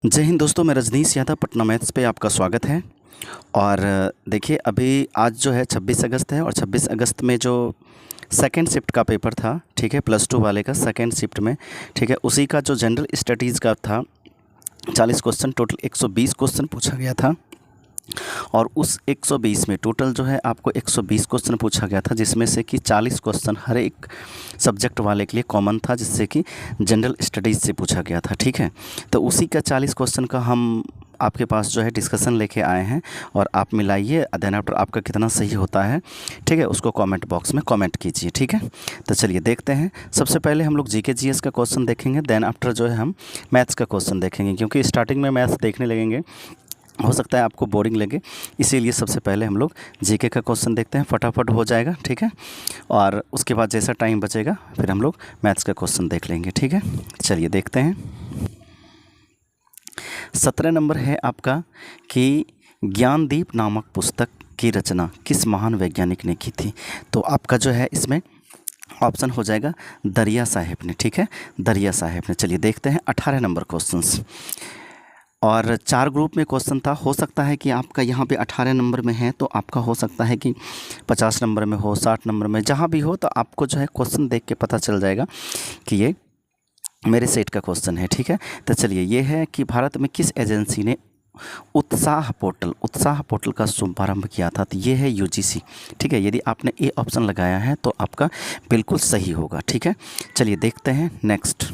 जय हिंद दोस्तों, मैं रजनीश यादव पटना मैथ्स पे आपका स्वागत है। और देखिए, अभी आज जो है 26 अगस्त है और 26 अगस्त में जो सेकंड शिफ्ट का पेपर था, ठीक है, +2 वाले का सेकंड शिफ्ट में, ठीक है, उसी का जो जनरल स्टडीज़ का था 40 क्वेश्चन, टोटल 120 क्वेश्चन पूछा गया था। और उस 120 में टोटल जो है आपको 120 क्वेश्चन पूछा गया था, जिसमें से कि 40 क्वेश्चन हर एक सब्जेक्ट वाले के लिए कॉमन था, जिससे कि जनरल स्टडीज़ से पूछा गया था। ठीक है, तो उसी का 40 क्वेश्चन का हम आपके पास जो है डिस्कशन लेके आए हैं और आप मिलाइए, देन आफ्टर आपका कितना सही होता है, ठीक है, उसको कमेंट बॉक्स में कमेंट कीजिए। ठीक है, तो चलिए देखते हैं। सबसे पहले हम लोग जीके जीएस का क्वेश्चन देखेंगे, देन आफ्टर जो है हम मैथ्स का क्वेश्चन देखेंगे, क्योंकि स्टार्टिंग में मैथ्स देखने लगेंगे हो सकता है आपको बोरिंग लगे, इसीलिए सबसे पहले हम लोग जीके का क्वेश्चन देखते हैं, फटाफट हो जाएगा। ठीक है, और उसके बाद जैसा टाइम बचेगा फिर हम लोग मैथ्स का क्वेश्चन देख लेंगे। ठीक है, चलिए देखते हैं। 17 नंबर है आपका कि ज्ञानदीप नामक पुस्तक की रचना किस महान वैज्ञानिक ने की थी। तो आपका जो है इसमें ऑप्शन हो जाएगा दरिया साहेब ने। ठीक है, दरिया साहेब ने। चलिए देखते हैं 18 नंबर क्वेश्चंस, और 4 ग्रुप में क्वेश्चन था। हो सकता है कि आपका यहाँ पे 18 नंबर में है, तो आपका हो सकता है कि 50 नंबर में हो, 60 नंबर में, जहाँ भी हो, तो आपको जो है क्वेश्चन देख के पता चल जाएगा कि ये मेरे सेट का क्वेश्चन है। ठीक है, तो चलिए, ये है कि भारत में किस एजेंसी ने उत्साह पोर्टल का शुभारंभ किया था। तो ये है यूजीसी। ठीक है, यदि आपने ए ऑप्शन लगाया है तो आपका बिल्कुल सही होगा। ठीक है, चलिए देखते हैं नेक्स्ट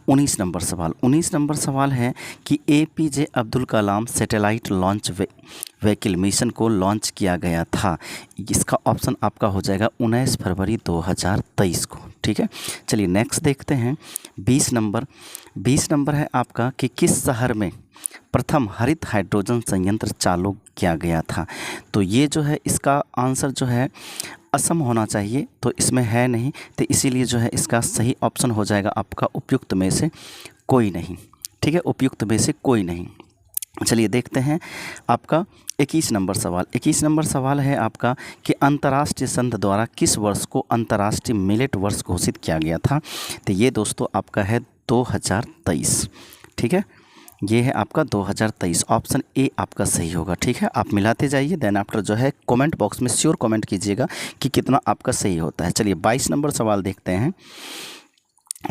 19 नंबर सवाल। 19 नंबर सवाल है कि APJ Abdul Kalam satellite launch vehicle mission को लॉन्च किया गया था। इसका ऑप्शन आपका हो जाएगा 19 फरवरी 2023 को। ठीक है, चलिए नेक्स्ट देखते हैं 20 नंबर। 20 नंबर है आपका कि किस शहर में प्रथम हरित हाइड्रोजन संयंत्र चालू किया गया था। तो ये जो है इसका आंसर जो है असम होना चाहिए, तो इसमें है नहीं, तो इसीलिए जो है इसका सही ऑप्शन हो जाएगा आपका उपयुक्त में से कोई नहीं। ठीक है, उपयुक्त में से कोई नहीं। चलिए देखते हैं आपका 21 नंबर सवाल। 21 नंबर सवाल है आपका कि अंतर्राष्ट्रीय संघ द्वारा किस वर्ष को अंतर्राष्ट्रीय मिलेट वर्ष घोषित किया गया था। तो ये दोस्तों आपका है 2023। ठीक है, ये है आपका 2023। ऑप्शन ए आपका सही होगा। ठीक है, आप मिलाते जाइए, देन आफ्टर जो है कमेंट बॉक्स में श्योर कमेंट कीजिएगा कि कितना आपका सही होता है। चलिए 22 नंबर सवाल देखते हैं।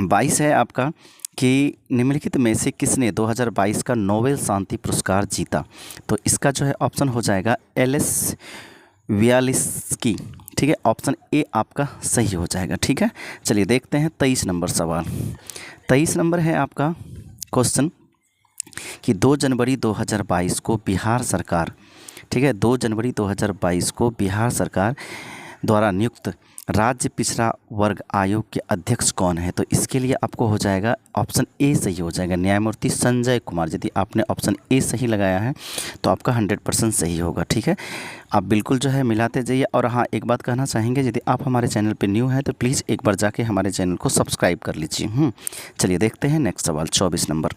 22 है आपका कि निम्नलिखित में से किसने 2022 का नोबेल शांति पुरस्कार जीता। तो इसका जो है ऑप्शन हो जाएगा एलिस वियालिस्की। ठीक है, ऑप्शन ए आपका सही हो जाएगा। ठीक है, चलिए देखते हैं 23 नंबर सवाल। 23 नंबर है आपका क्वेश्चन कि 2 जनवरी 2022 को बिहार सरकार, ठीक है, 2 जनवरी 2022 को बिहार सरकार द्वारा नियुक्त राज्य पिछड़ा वर्ग आयोग के अध्यक्ष कौन है। तो इसके लिए आपको हो जाएगा ऑप्शन ए सही हो जाएगा, न्यायमूर्ति संजय कुमार। यदि आपने ऑप्शन ए सही लगाया है तो आपका 100% सही होगा। ठीक है, आप बिल्कुल जो है मिलाते जाइए। और हाँ, एक बात कहना चाहेंगे, यदि आप हमारे चैनल पे न्यू है तो प्लीज़ एक बार जाके हमारे चैनल को सब्सक्राइब कर लीजिए। चलिए देखते हैं नेक्स्ट सवाल 24 नंबर।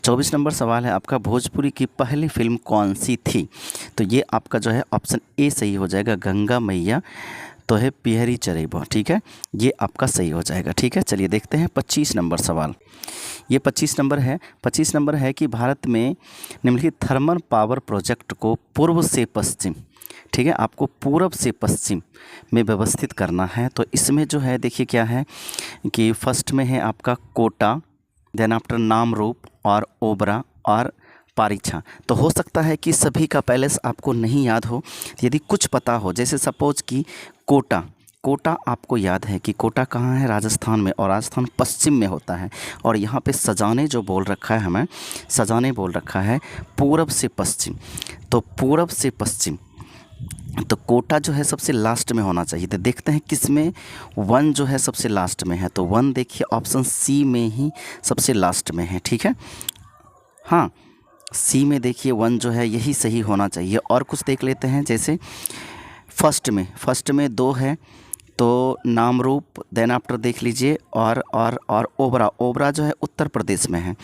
24 नंबर सवाल है आपका भोजपुरी की पहली फिल्म कौन सी थी। तो ये आपका जो है ऑप्शन ए सही हो जाएगा, गंगा मैया तो है पिहरी चरेबा। ठीक है, ये आपका सही हो जाएगा। ठीक है, चलिए देखते हैं 25 नंबर सवाल। ये 25 नंबर है। 25 नंबर है कि भारत में निम्नलिखित थर्मल पावर प्रोजेक्ट को पूर्व से पश्चिम, ठीक है, आपको पूर्व से पश्चिम में व्यवस्थित करना है। तो इसमें जो है देखिए क्या है कि फर्स्ट में है आपका कोटा, देन आफ्टर नामरूप और ओबरा और पारीछा। तो हो सकता है कि सभी का पैलेस आपको नहीं याद हो, यदि कुछ पता हो, जैसे सपोज कि कोटा आपको याद है कि कोटा कहाँ है, राजस्थान में, और राजस्थान पश्चिम में होता है। और यहाँ पे सजाने जो बोल रखा है, हमें सजाने बोल रखा है पूरब से पश्चिम, तो पूरब से पश्चिम, तो कोटा जो है सबसे लास्ट में होना चाहिए। तो देखते हैं किस में 1 जो है सबसे लास्ट में है। तो 1 देखिए ऑप्शन सी में ही सबसे लास्ट में है। ठीक है, हाँ, सी में देखिए 1 जो है यही सही होना चाहिए। और कुछ देख लेते हैं, जैसे फर्स्ट में 2 है, तो नामरूप, देन आफ्टर देख लीजिए, और ओबरा जो है उत्तर प्रदेश में है।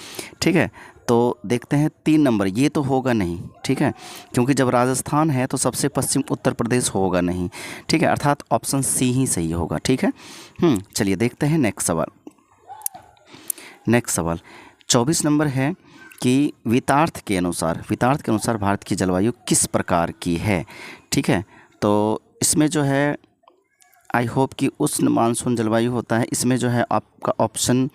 ठीक है, तो देखते हैं 3 नंबर, ये तो होगा नहीं। ठीक है, क्योंकि जब राजस्थान है तो सबसे पश्चिम उत्तर प्रदेश होगा नहीं। ठीक है, अर्थात ऑप्शन सी ही सही होगा। ठीक है, चलिए देखते हैं नेक्स्ट सवाल। 24 नंबर है कि वितार्थ के अनुसार भारत की जलवायु किस प्रकार की है। ठीक है, तो इसमें जो है आई होप कि उष्ण मानसून जलवायु होता है। इसमें जो है आपका ऑप्शन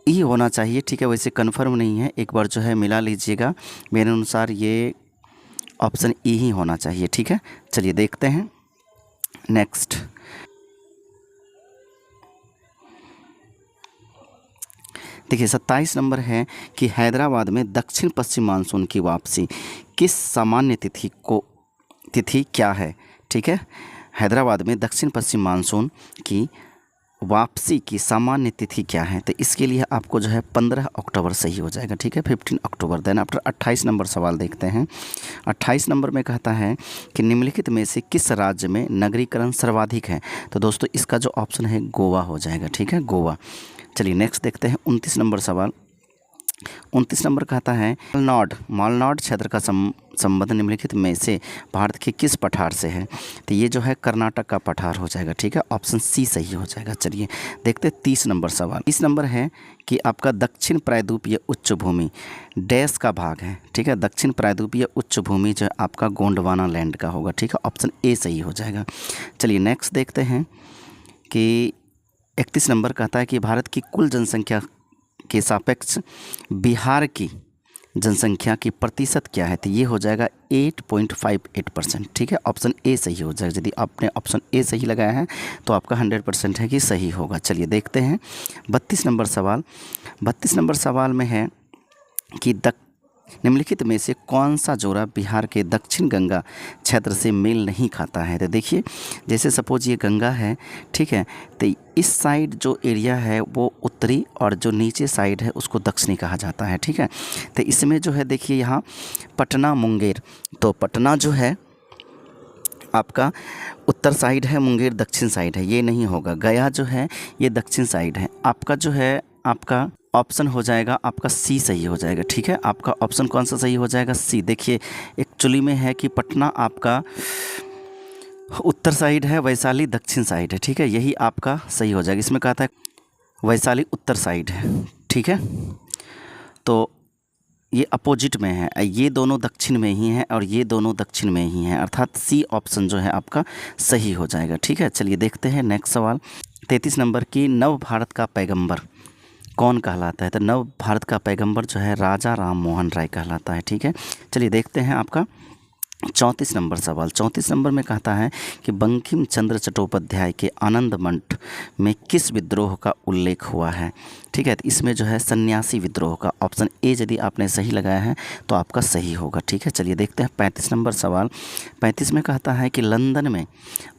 ई होना चाहिए। ठीक है, वैसे कन्फर्म नहीं है, एक बार जो है मिला लीजिएगा। मेरे अनुसार ये ऑप्शन ई ही होना चाहिए। ठीक है, चलिए देखते हैं नेक्स्ट। देखिए 27 नंबर है कि हैदराबाद में दक्षिण पश्चिम मानसून की वापसी किस सामान्य तिथि क्या है। ठीक है, हैदराबाद में दक्षिण पश्चिम मानसून की वापसी की सामान्य तिथि क्या है, तो इसके लिए आपको जो है 15 अक्टूबर सही हो जाएगा। ठीक है, 15 अक्टूबर। देन आफ्टर 28 नंबर सवाल देखते हैं। 28 नंबर में कहता है कि निम्नलिखित में से किस राज्य में नगरीकरण सर्वाधिक है, तो दोस्तों इसका जो ऑप्शन है गोवा हो जाएगा। ठीक है, गोवा। चलिए नेक्स्ट देखते हैं 29 नंबर सवाल। 29 नंबर कहता है मालनाड क्षेत्र का संबंध निम्नलिखित में से भारत के किस पठार से है, तो ये जो है कर्नाटक का पठार हो जाएगा। ठीक है, ऑप्शन सी सही हो जाएगा। चलिए देखते हैं 30 नंबर सवाल। 30 नंबर है कि आपका दक्षिण प्रायद्वीपीय उच्च भूमि डैश का भाग है। ठीक है, दक्षिण प्रायद्वीपीय उच्च भूमि जो है आपका गोंडवाना लैंड का होगा। ठीक है, ऑप्शन ए सही हो जाएगा। चलिए नेक्स्ट देखते हैं कि 31 नंबर कहता है कि भारत की कुल जनसंख्या के सापेक्ष बिहार की जनसंख्या की प्रतिशत क्या है, तो ये हो जाएगा 8.58%। ठीक है, ऑप्शन ए सही हो जाएगा। यदि आपने ऑप्शन ए सही लगाया है तो आपका 100% है कि सही होगा। चलिए देखते हैं 32 नंबर सवाल। 32 नंबर सवाल में है कि निम्नलिखित में से कौन सा जोड़ा बिहार के दक्षिण गंगा क्षेत्र से मेल नहीं खाता है, तो देखिए जैसे सपोज ये गंगा है। ठीक है, तो इस साइड जो एरिया है वो उत्तरी और जो नीचे साइड है उसको दक्षिणी कहा जाता है। ठीक है, तो इसमें जो है देखिए यहाँ पटना मुंगेर, तो पटना जो है आपका उत्तर साइड है, मुंगेर दक्षिण साइड है, ये नहीं होगा। गया जो है ये दक्षिण साइड है। आपका जो है आपका ऑप्शन हो जाएगा आपका सी सही हो जाएगा। ठीक है, आपका ऑप्शन कौन सा सही हो जाएगा, सी। देखिए एक्चुअली में है कि पटना आपका उत्तर साइड है, वैशाली दक्षिण साइड है। ठीक है, यही आपका सही हो जाएगा। इसमें कहा था वैशाली उत्तर साइड है। ठीक है, तो ये अपोजिट में है, ये दोनों दक्षिण में ही हैं और ये दोनों दक्षिण में ही हैं, अर्थात सी ऑप्शन जो है आपका सही हो जाएगा। ठीक है, चलिए देखते हैं नेक्स्ट सवाल। 33 नंबर की नव भारत का पैगंबर कौन कहलाता है, तो नव भारत का पैगंबर जो है राजा राम मोहन राय कहलाता है। ठीक है, चलिए देखते हैं आपका 34 नंबर सवाल। 34 नंबर में कहता है कि बंकिम चंद्र चट्टोपाध्याय के आनंद मठ में किस विद्रोह का उल्लेख हुआ है। ठीक है, तो इसमें जो है सन्यासी विद्रोह का, ऑप्शन ए यदि आपने सही लगाया है तो आपका सही होगा। ठीक है, चलिए देखते हैं 35 नंबर सवाल। 35 में कहता है कि लंदन में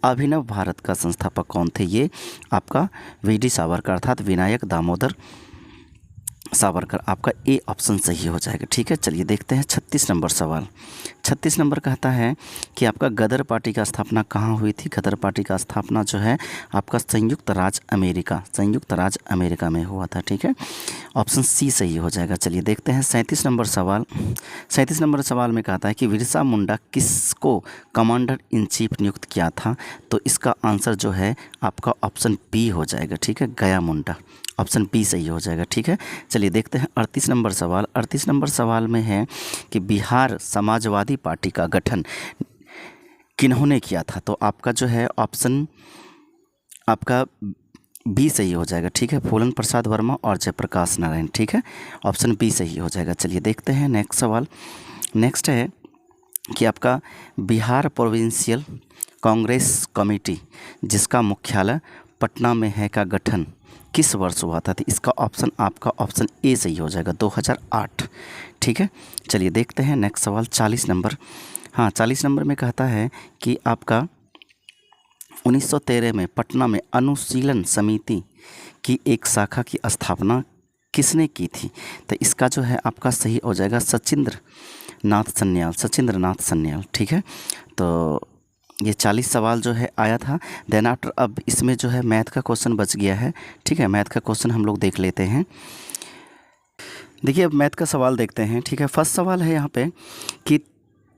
अभिनव भारत का संस्थापक कौन थे, ये आपका वी.डी. सावरकर अर्थात विनायक दामोदर सावरकर, आपका ए ऑप्शन सही हो जाएगा। ठीक है, चलिए देखते हैं 36 नंबर सवाल। 36 नंबर कहता है कि आपका गदर पार्टी का स्थापना कहाँ हुई थी। गदर पार्टी का स्थापना जो है आपका संयुक्त राज्य अमेरिका में हुआ था। ठीक है, ऑप्शन सी सही हो जाएगा। चलिए देखते हैं 37 नंबर सवाल। 37 नंबर सवाल में कहता है कि बिरसा मुंडा किसको कमांडर इन चीफ नियुक्त किया था, तो इसका आंसर जो है आपका ऑप्शन बी हो जाएगा। ठीक है, गया मुंडा, ऑप्शन बी सही हो जाएगा। ठीक है, चलिए देखते हैं 38 नंबर सवाल। 38 नंबर सवाल में है कि बिहार समाजवादी पार्टी का गठन किन्होंने किया था, तो आपका जो है ऑप्शन आपका बी सही हो जाएगा। ठीक है, फूलन प्रसाद वर्मा और जयप्रकाश नारायण। ठीक है, ऑप्शन बी सही हो जाएगा। चलिए देखते हैं नेक्स्ट सवाल। नेक्स्ट है कि आपका बिहार प्रोविंशियल कांग्रेस कमेटी जिसका मुख्यालय पटना में है का गठन किस वर्ष हुआ था, तो इसका ऑप्शन आपका ऑप्शन ए सही हो जाएगा, 2008। ठीक है, चलिए देखते हैं नेक्स्ट सवाल 40 नंबर। हाँ, 40 नंबर में कहता है कि आपका 1913 में पटना में अनुशीलन समिति की एक शाखा की स्थापना किसने की थी, तो इसका जो है आपका सही हो जाएगा सचिंद्र नाथ सन्याल। ठीक है, तो ये 40 सवाल जो है आया था। देन आफ्टर अब इसमें जो है मैथ का क्वेश्चन बच गया है। ठीक है, मैथ का क्वेश्चन हम लोग देख लेते हैं। देखिए अब मैथ का सवाल देखते हैं। ठीक है, फर्स्ट सवाल है यहाँ पे कि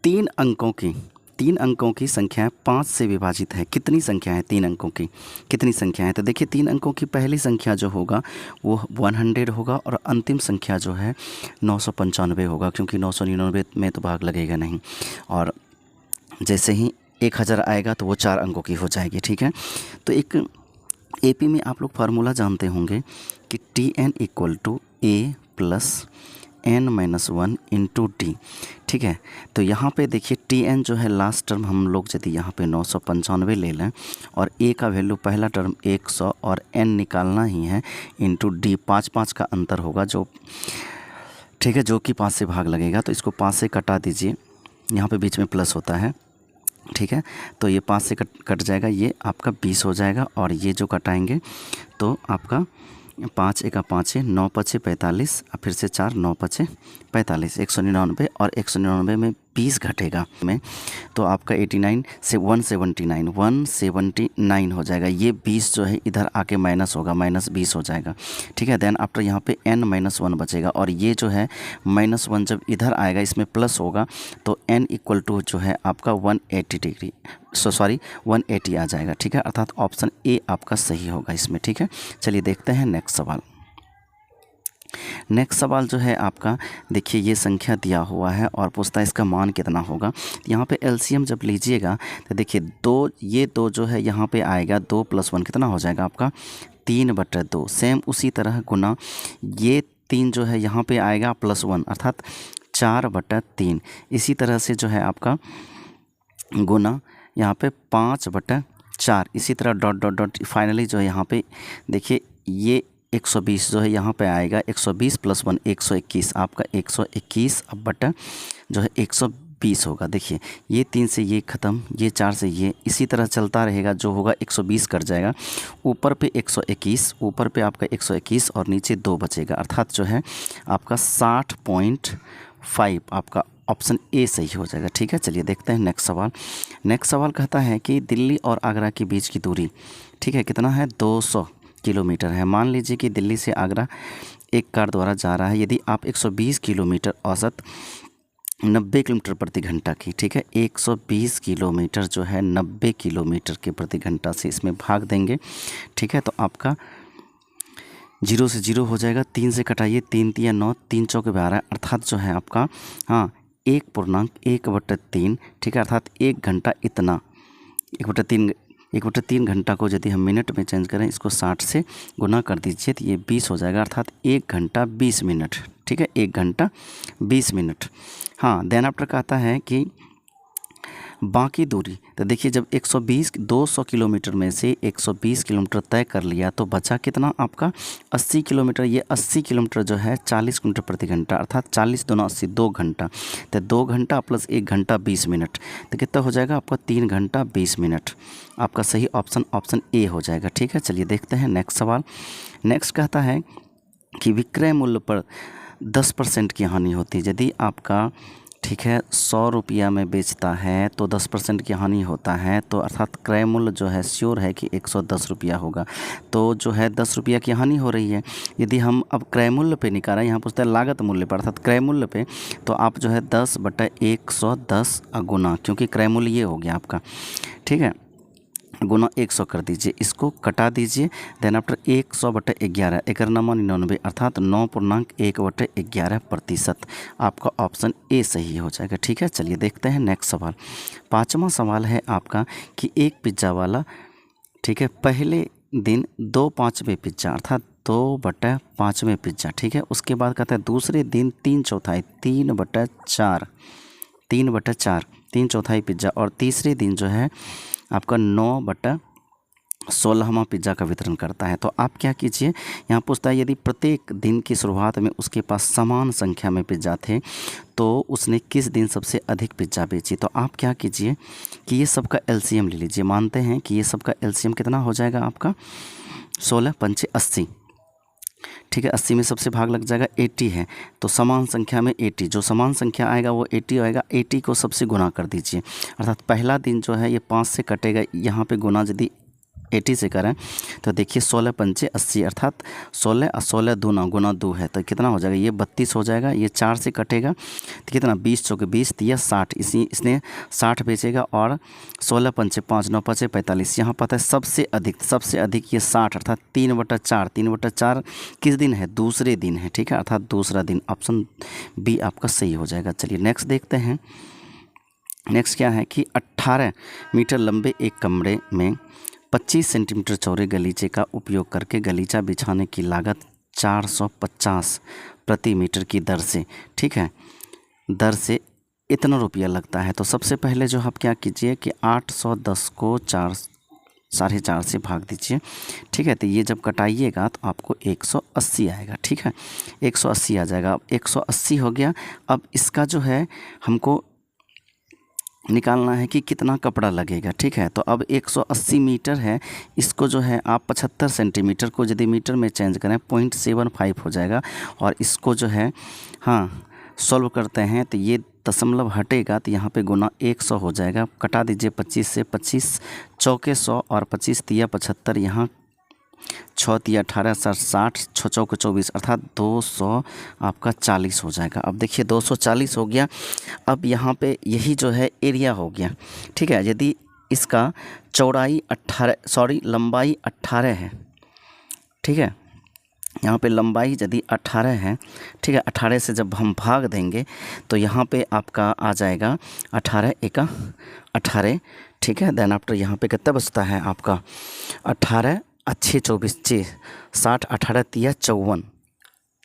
3 अंकों की 3 अंकों की संख्या 5 से विभाजित है। कितनी संख्या है 3 अंकों की, कितनी संख्या है? तो देखिए 3 अंकों की पहली संख्या जो होगा वो 100 होगा और अंतिम संख्या जो है 995 होगा, क्योंकि 999 में तो भाग लगेगा नहीं। और जैसे ही 1000 आएगा तो वो 4 अंकों की हो जाएगी, ठीक है। तो एक एपी में आप लोग फार्मूला जानते होंगे कि Tn = A + n-1 × t, ठीक है। तो यहाँ पे देखिए Tn जो है लास्ट टर्म हम लोग यदि यहाँ पे 995 ले लें और A का वैल्यू पहला टर्म 100 और n निकालना ही है इंटू d, 5 का अंतर होगा जो, ठीक है, जो कि 5 से भाग लगेगा। तो इसको 5 से कटा दीजिए, यहाँ पे बीच में प्लस होता है, ठीक है। तो ये 5 से कट जाएगा, ये आपका 20 हो जाएगा। और ये जो कटाएंगे तो आपका 5 × 5 = 9 × 5 = 45 और फिर से 4 × 9 × 5 = 45, 199 और 199 में 20 घटेगा में तो आपका 89 से 179 हो जाएगा। ये 20 जो है इधर आके माइनस होगा, -20 हो जाएगा, ठीक है। देन आफ्टर यहाँ पे n-1 बचेगा और ये जो है -1 जब इधर आएगा इसमें प्लस होगा तो n = जो है आपका 180 आ जाएगा, ठीक है। अर्थात ऑप्शन ए आपका सही होगा इसमें, ठीक है। चलिए देखते हैं नेक्स्ट सवाल। नेक्स्ट सवाल जो है आपका, देखिए ये संख्या दिया हुआ है और पूछता है इसका मान कितना होगा। यहाँ पे एलसीएम जब लीजिएगा तो देखिए ये दो जो है यहाँ पे आएगा, 2 + 1 कितना हो जाएगा आपका 3/2। सेम उसी तरह गुना ये 3 जो है यहाँ पे आएगा +1 अर्थात 4/3। इसी तरह से जो है आपका गुना यहाँ पे 5/4। इसी तरह डॉट फाइनली जो है यहाँ पे देखिए ये 120 जो है यहाँ पे आएगा, 120 + 1 121, आपका 121 बटा जो है 120 होगा। देखिए ये 3 से ये ख़त्म, ये 4 से ये, इसी तरह चलता रहेगा, जो होगा 120 कट जाएगा, ऊपर पे 121, ऊपर पे आपका 121 और नीचे 2 बचेगा, अर्थात जो है आपका 60.5 आपका ऑप्शन ए सही हो जाएगा, ठीक है। चलिए देखते हैं नेक्स्ट सवाल। नेक्स्ट सवाल कहता है कि दिल्ली और आगरा के बीच की दूरी, ठीक है, कितना है 200 किलोमीटर है। मान लीजिए कि दिल्ली से आगरा एक कार द्वारा जा रहा है। यदि आप 120 किलोमीटर औसत 90 किलोमीटर प्रति घंटा की, ठीक है, 120 किलोमीटर जो है 90 किलोमीटर के प्रति घंटा से इसमें भाग देंगे, ठीक है। तो आपका 0 से 0 हो जाएगा, 3 से कटाइए, 3 × 3 = 9, 3 × 4 = 12, अर्थात जो है आपका 1.1/3, ठीक है। अर्थात 1 घंटा इतना 1/3 घंटा को यदि हम मिनट में चेंज करें, इसको 60 से गुना कर दीजिए तो ये 20 हो जाएगा, अर्थात 1 घंटा 20 मिनट, ठीक है, 1 घंटा 20 मिनट। देन आफ्टर कहता है कि बाकी दूरी, तो देखिए जब 200 किलोमीटर में से 120 किलोमीटर तय कर लिया तो बचा कितना आपका 80 किलोमीटर। ये 80 किलोमीटर जो है 40 किलोमीटर प्रति घंटा, अर्थात 40 × 2 = 80, 2 घंटा। तो 2 घंटा + 1 घंटा 20 मिनट, तो कितना हो जाएगा आपका 3 घंटा 20 मिनट। आपका सही ऑप्शन ए हो जाएगा, ठीक है। चलिए देखते हैं नेक्स्ट सवाल। नेक्स्ट कहता है कि विक्रय मूल्य पर 10% की हानि होती है। यदि आपका, ठीक है, 100 रुपया में बेचता है तो 10% की हानि होता है, तो अर्थात क्रय मूल्य जो है श्योर है कि 110 रुपया होगा, तो जो है 10 रुपया की हानि हो रही है। यदि हम अब क्रय मूल्य पे निकालें, यहाँ पूछता है लागत मूल्य पर अर्थात क्रय मूल्य पे, तो आप जो है 10/110 गुना, क्योंकि क्रय मूल्य ये हो गया आपका, ठीक है, गुना 100 कर दीजिए, इसको कटा दीजिए। देन आफ्टर 100/11, 99 अर्थात 9.1/11%। आपका ऑप्शन ए सही हो जाएगा, ठीक है। चलिए देखते हैं नेक्स्ट सवाल। 5वां सवाल है आपका कि एक पिज्ज़ा वाला, ठीक है, पहले दिन 2/5 पिज्ज़ा अर्थात 2/5 पिज्ज़ा, ठीक है। उसके बाद कहता है दूसरे दिन 3/4 3/4 पिज्ज़ा और तीसरे दिन जो है आपका 9/16 पिज्ज़ा का वितरण करता है। तो आप क्या कीजिए, यहाँ पूछता है यदि प्रत्येक दिन की शुरुआत में उसके पास समान संख्या में पिज्ज़ा थे तो उसने किस दिन सबसे अधिक पिज्ज़ा बेची। तो आप क्या कीजिए कि ये सब का एलसीएम ले लीजिए। मानते हैं कि ये सब का एलसीएम कितना हो जाएगा आपका 16 × 5 = 80, ठीक है। 80 में सबसे भाग लग जाएगा, 80 है तो समान संख्या में 80, जो समान संख्या आएगा वो 80 आएगा। 80 को सबसे गुना कर दीजिए, अर्थात पहला दिन जो है ये 5 से कटेगा, यहाँ पे गुना यदि 80 से करें तो देखिए 16 पंचे 80, अर्थात 16 और 16 दूना गुना 2 है तो कितना हो जाएगा, ये 32 हो जाएगा। ये 4 से कटेगा तो कितना, 20 चौके 20 दिया 60, इसने 60 बेचेगा। और 16 पंचे 5 9 पंचे 45, यहाँ पता है सबसे अधिक ये 60, अर्थात 3/4। 3/4 किस दिन है, दूसरे दिन है, ठीक है, अर्थात दूसरा दिन। ऑप्शन बी आपका सही हो जाएगा। चलिए नेक्स्ट देखते हैं। नेक्स्ट क्या है कि 18 मीटर लंबे एक कमरे में 25 सेंटीमीटर चौड़े गलीचे का उपयोग करके गलीचा बिछाने की लागत 450 प्रति मीटर की दर से, ठीक है, दर से इतना रुपया लगता है। तो सबसे पहले जो आप क्या कीजिए कि 810 को 4.5 से भाग दीजिए, ठीक है। तो ये जब कटाइएगा तो आपको 180 आएगा, ठीक है, 180 आ जाएगा। अब 180 हो गया। अब इसका जो है हमको निकालना है कि कितना कपड़ा लगेगा, ठीक है। तो अब 180 मीटर है, इसको जो है आप 75 सेंटीमीटर को यदि मीटर में चेंज करें 0.75 हो जाएगा। और इसको जो है सॉल्व करते हैं तो ये दशमलव हटेगा तो यहाँ पे गुना 100 हो जाएगा। कटा दीजिए 25 से, 25 चौके 100 और 25 तिया 75, यहाँ 6 तिया 18 60, 6 चौके 24, अर्थात 200 आपका 40 हो जाएगा। अब देखिए 240 हो गया। अब यहाँ पे यही जो है एरिया हो गया, ठीक है। यदि इसका लंबाई 18 है, ठीक है, यहाँ पे लंबाई यदि 18 है, ठीक है, 18 से जब हम भाग देंगे तो यहाँ पे आपका आ जाएगा 18 एका 18, ठीक है। देन आफ्टर यहाँ पे कितना बचता है आपका 18 अच्छे 24 6 60, 18 तिया 54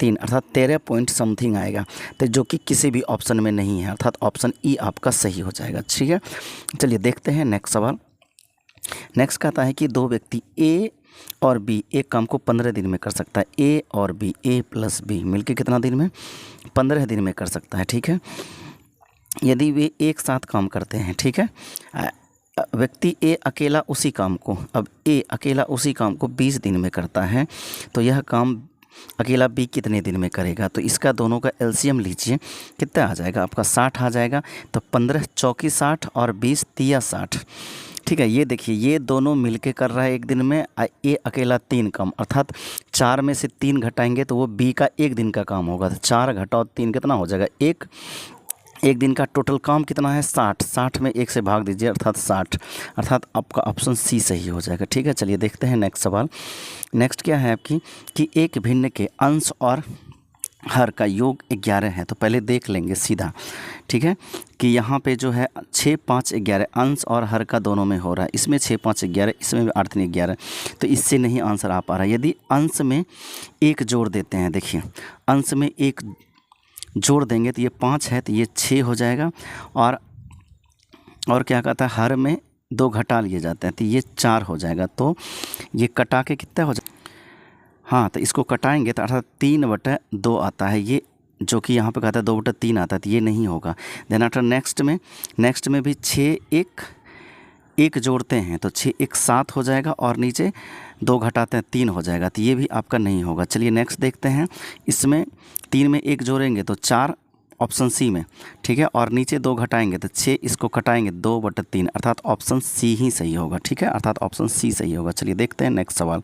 3, अर्थात 13 पॉइंट समथिंग आएगा, तो जो कि किसी भी ऑप्शन में नहीं है, अर्थात ऑप्शन ई आपका सही हो जाएगा, ठीक है। चलिए देखते हैं नेक्स्ट सवाल। नेक्स्ट कहता है कि दो व्यक्ति ए और बी एक काम को 15 दिन में कर सकता है। ए और बी, ए प्लस बी मिलके कितना दिन में, 15 दिन में कर सकता है, ठीक है, यदि वे एक साथ काम करते हैं, ठीक है। व्यक्ति ए अकेला उसी काम को, अब ए अकेला उसी काम को 20 दिन में करता है, तो यह काम अकेला बी कितने दिन में करेगा। तो इसका दोनों का एलसीएम लीजिए, कितना आ जाएगा आपका 60 आ जाएगा। तो 15 चौकी 60 और 20 तिया 60, ठीक है। ये देखिए ये दोनों मिलके कर रहा है एक दिन में, ए अकेला 3 काम, अर्थात 4 में से 3 घटाएंगे तो वो बी का एक दिन का काम होगा। तो 4 घटाओ 3 कितना हो जाएगा, एक दिन का टोटल काम कितना है 60, 60 में 1 से भाग दीजिए अर्थात 60, अर्थात आपका ऑप्शन सी सही हो जाएगा, ठीक है। चलिए देखते हैं नेक्स्ट सवाल। नेक्स्ट क्या है आपकी कि एक भिन्न के अंश और हर का योग 11 है। तो पहले देख लेंगे सीधा, ठीक है, कि यहाँ पे जो है 6 5 11 अंश और हर का दोनों में हो रहा है। इसमें 6 5 11, इसमें भी 8 3 11, तो इससे नहीं आंसर आ पा रहा है। यदि अंश में 1 जोड़ देते हैं, देखिए अंश में 1 जोड़ देंगे तो ये 5 है तो ये 6 हो जाएगा। और क्या कहता है, हर में 2 घटा लिए जाते हैं तो ये 4 हो जाएगा। तो ये कटा के कितना हो जाएगा, हाँ, तो इसको कटाएंगे तो अर्थात 3/2 आता है, ये जो कि यहाँ पे कहता है 2/3 आता है, तो ये नहीं होगा। देन आफ्टर नेक्स्ट में भी 6 1 जोड़ते हैं तो 6 1 7 हो जाएगा, और नीचे 2 घटाते हैं 3 हो जाएगा, तो ये भी आपका नहीं होगा। चलिए नेक्स्ट देखते हैं। इसमें 3 में 1 जोड़ेंगे तो 4, ऑप्शन सी में, ठीक है, और नीचे 2 घटाएंगे तो 6, इसको कटाएंगे 2/3, अर्थात ऑप्शन सी ही सही होगा, ठीक है, अर्थात ऑप्शन सी सही होगा। चलिए देखते हैं नेक्स्ट सवाल।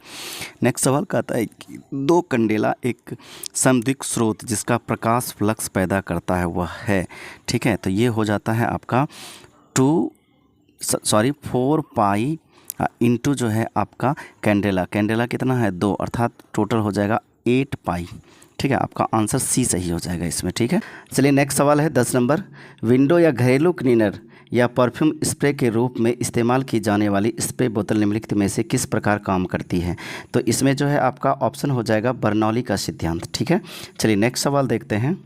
नेक्स्ट सवाल कहता है कि 2 कंडेला एक समद्विक स्रोत जिसका प्रकाश फ्लक्स पैदा करता है वह है, ठीक है। तो ये हो जाता है आपका 4 पाई इंटू जो है आपका कैंडेला कितना है 2, अर्थात टोटल हो जाएगा 8 पाई, ठीक है। आपका आंसर सी सही हो जाएगा इसमें, ठीक है। चलिए नेक्स्ट सवाल है 10 नंबर। विंडो या घरेलू क्लीनर या परफ्यूम स्प्रे के रूप में इस्तेमाल की जाने वाली स्प्रे बोतल निम्नलिखित में से किस प्रकार काम करती है। तो इसमें जो है आपका ऑप्शन हो जाएगा बर्नौली का सिद्धांत, ठीक है। चलिए नेक्स्ट सवाल देखते हैं।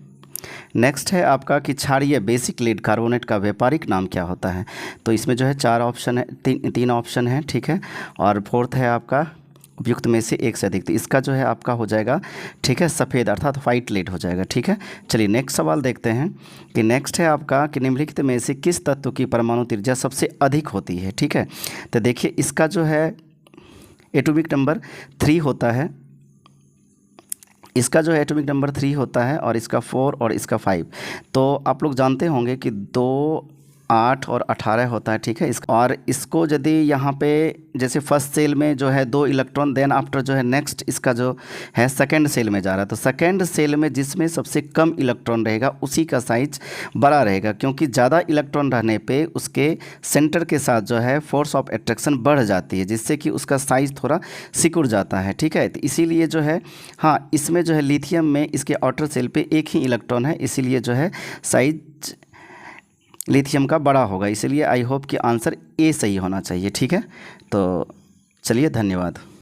नेक्स्ट है आपका कि क्षारीय बेसिक लीड कार्बोनेट का व्यापारिक नाम क्या होता है। तो इसमें जो है 4 ऑप्शन है, 3 ऑप्शन है, ठीक है, और फोर्थ है आपका उपयुक्त में से एक से अधिक। तो इसका जो है आपका हो जाएगा, ठीक है, सफ़ेद अर्थात वाइट लीड हो जाएगा, ठीक है। चलिए नेक्स्ट सवाल देखते हैं कि नेक्स्ट है आपका कि निम्नलिखित में से किस तत्व की परमाणु त्रिज्या सबसे अधिक होती है, ठीक है। तो देखिए इसका जो है एटॉमिक नंबर 3 होता है, इसका जो है एटॉमिक नंबर 3 होता है, और इसका 4 और इसका 5। तो आप लोग जानते होंगे कि 2 8 और 18 होता है, ठीक है। और इसको यदि यहाँ पे जैसे फर्स्ट सेल में जो है 2 इलेक्ट्रॉन, देन आफ्टर जो है नेक्स्ट इसका जो है सेकंड सेल में जा रहा है, तो सेकंड सेल में जिसमें सबसे कम इलेक्ट्रॉन रहेगा उसी का साइज बड़ा रहेगा, क्योंकि ज़्यादा इलेक्ट्रॉन रहने पे उसके सेंटर के साथ जो है फोर्स ऑफ अट्रैक्शन बढ़ जाती है, जिससे कि उसका साइज थोड़ा सिकुड़ जाता है, ठीक है। तो इसीलिए जो है हाँ, इसमें जो है लिथियम में इसके आउटर सेल पे एक ही इलेक्ट्रॉन है, इसीलिए जो है साइज लिथियम का बड़ा होगा। इसलिए आई होप कि आंसर ए सही होना चाहिए, ठीक है। तो चलिए, धन्यवाद।